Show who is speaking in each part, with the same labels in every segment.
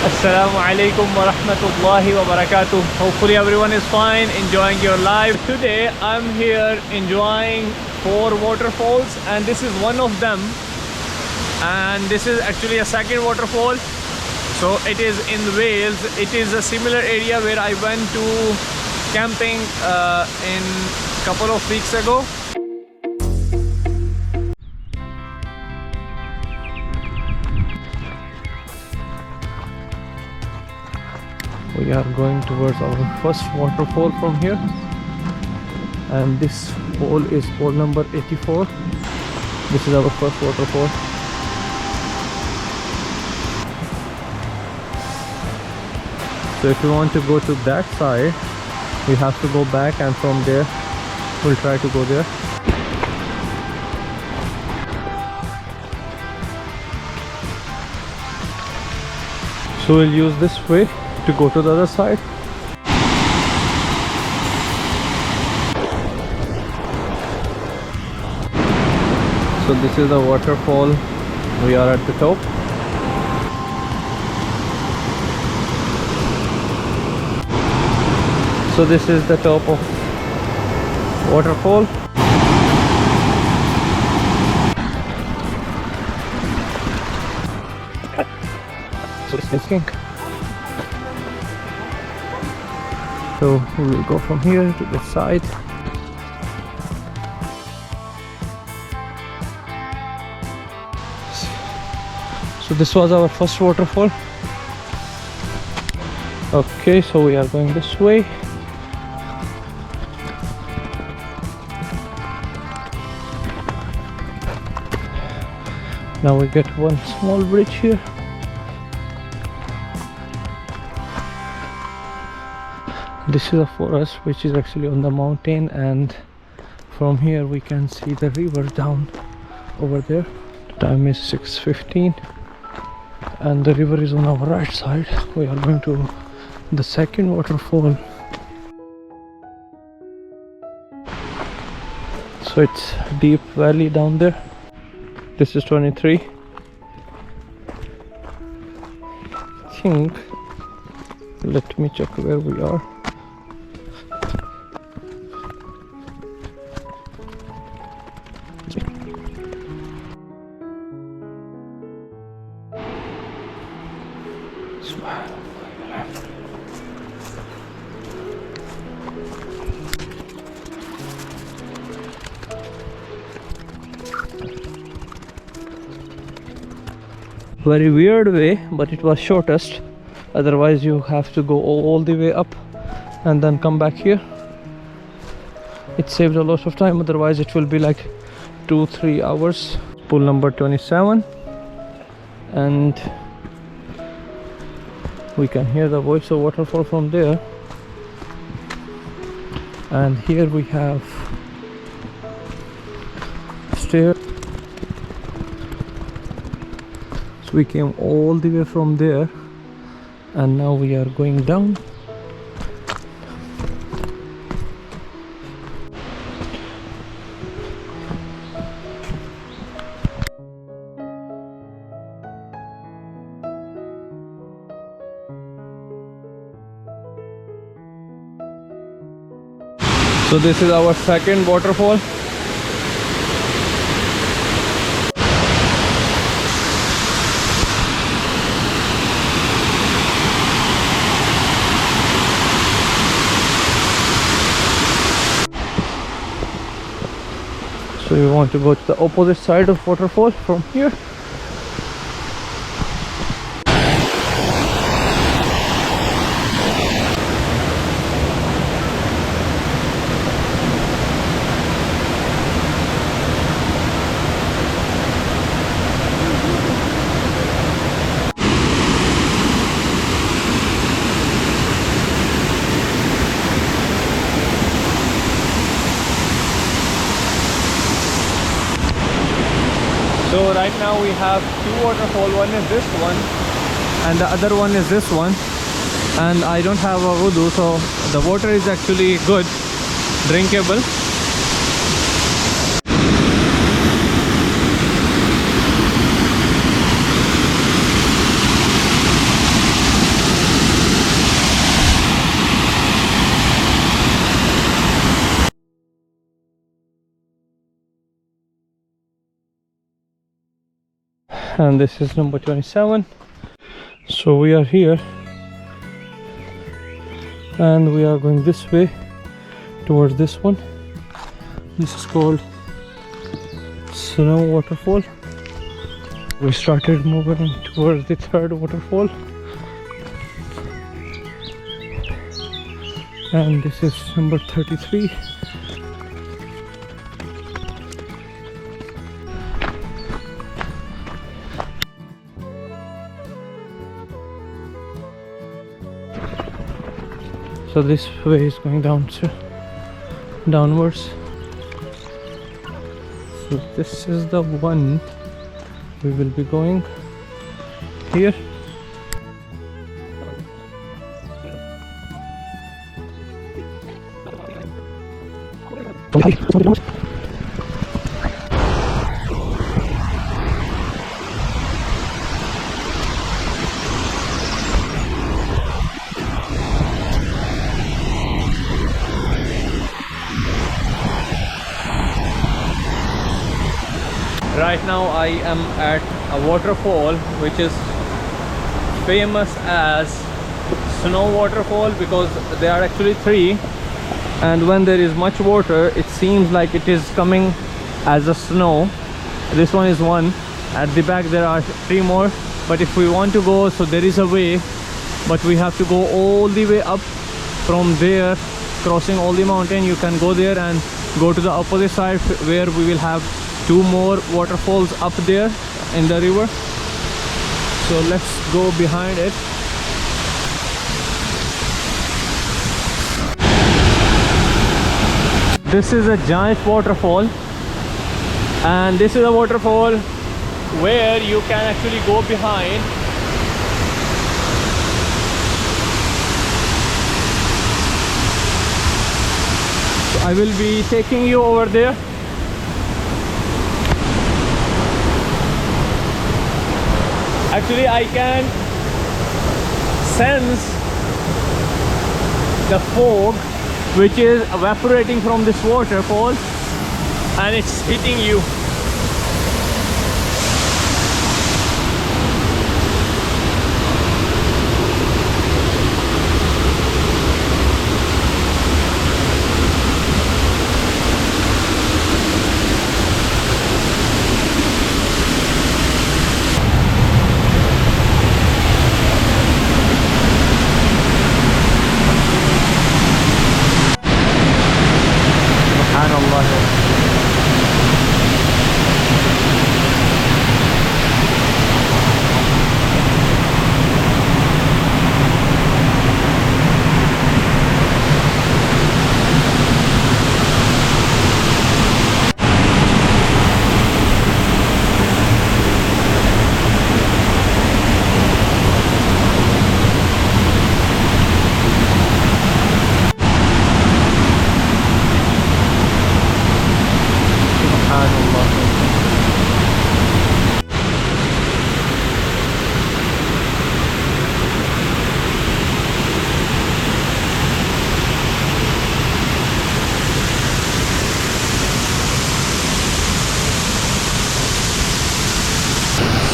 Speaker 1: Assalamu alaikum wa rahmatullahi wa barakatuh. Hopefully everyone is fine, enjoying your life. Today I'm here enjoying four waterfalls and this is one of them. And this is actually a second waterfall. So it is in Wales. It is a similar area where I went to camping in a couple of weeks ago. We are going towards our first waterfall from here, and this pole is pole number 84. This is our first waterfall. So if you want to go to that side, we have to go back, and from there we'll try to go there. So we'll use this way to go to the other side. So this is the waterfall. We are at the top. So this is the top of waterfall. So this is king. So we will go from here to the side. So this was our first waterfall. Okay, so we are going this way. Now we get one small bridge here. This is a forest which is actually on the mountain, and from here we can see the river down over there. The time is 6:15 and the river is on our right side. We are going to the second waterfall. So it's deep valley down there. This is 23. I think, let me check where we are. Very weird way, but it was shortest. Otherwise you have to go all the way up and then come back here. It saved a lot of time, otherwise it will be like 2-3 hours. Pool number 27, and we can hear the voice of waterfall from there. And here we have stairs. So we came all the way from there, and now we are going down. So this is our second waterfall. So we want to go to the opposite side of waterfall from here. So right now we have two waterfalls. One is this one and the other one is this one, and I don't have a wudu, so the water is actually good, drinkable. and this is number 27. So we are here and we are going this way towards this one. This is called Snow Waterfall. We started moving towards the third waterfall, and this is number 33. So this way is going downwards. So this is the one we will be going here. Right now I am at a waterfall which is famous as Snow Waterfall because there are actually three, and when there is much water it seems like it is coming as a snow. This one is one. At the back there are three more, but if we want to go, so there is a way, but we have to go all the way up from there, crossing all the mountain. You can go there and go to the opposite side where we will have two more waterfalls up there in the river. So let's go behind it. This is a giant waterfall, and this is a waterfall where you can actually go behind. So I will be taking you over there. Actually, I can sense the fog which is evaporating from this waterfall, and it's hitting you.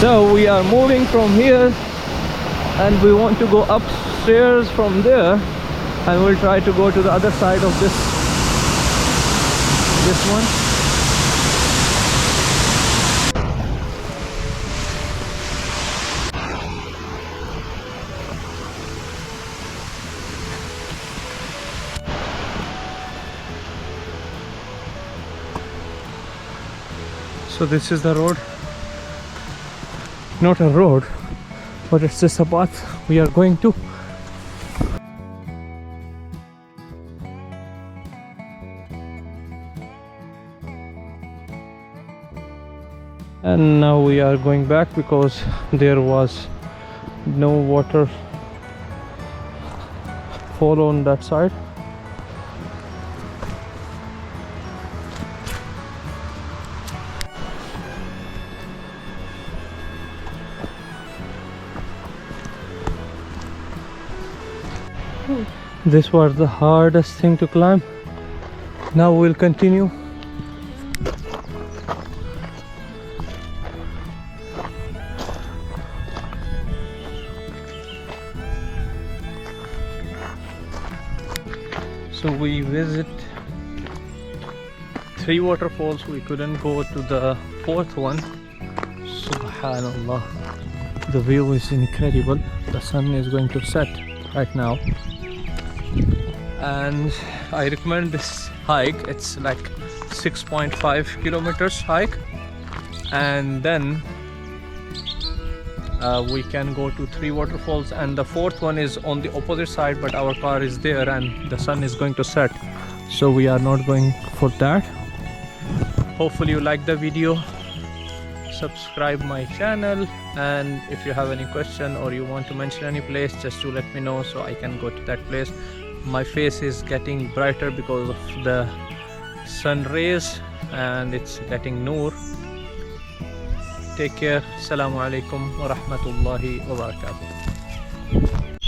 Speaker 1: So we are moving from here and we want to go upstairs from there, and we'll try to go to the other side of this one. So this is the road. Not a road, but it's just a path we are going to. And now we are going back because there was no water fall on that side. This was the hardest thing to climb. Now we'll continue. So we visit 3 waterfalls. We couldn't go to the 4th one. Subhanallah, the view is incredible. The sun is going to set right now, and I recommend this hike. It's like 6.5 kilometers hike, and then we can go to 3 waterfalls, and the 4th one is on the opposite side, but our car is there and the sun is going to set, so we are not going for that. Hopefully you like the video. Subscribe my channel, and if you have any question or you want to mention any place, just to let me know so I can go to that place. My face is getting brighter because of the sun rays and it's getting noor. Take care. Assalamu alaikum wa rahmatullahi wa barakatuh.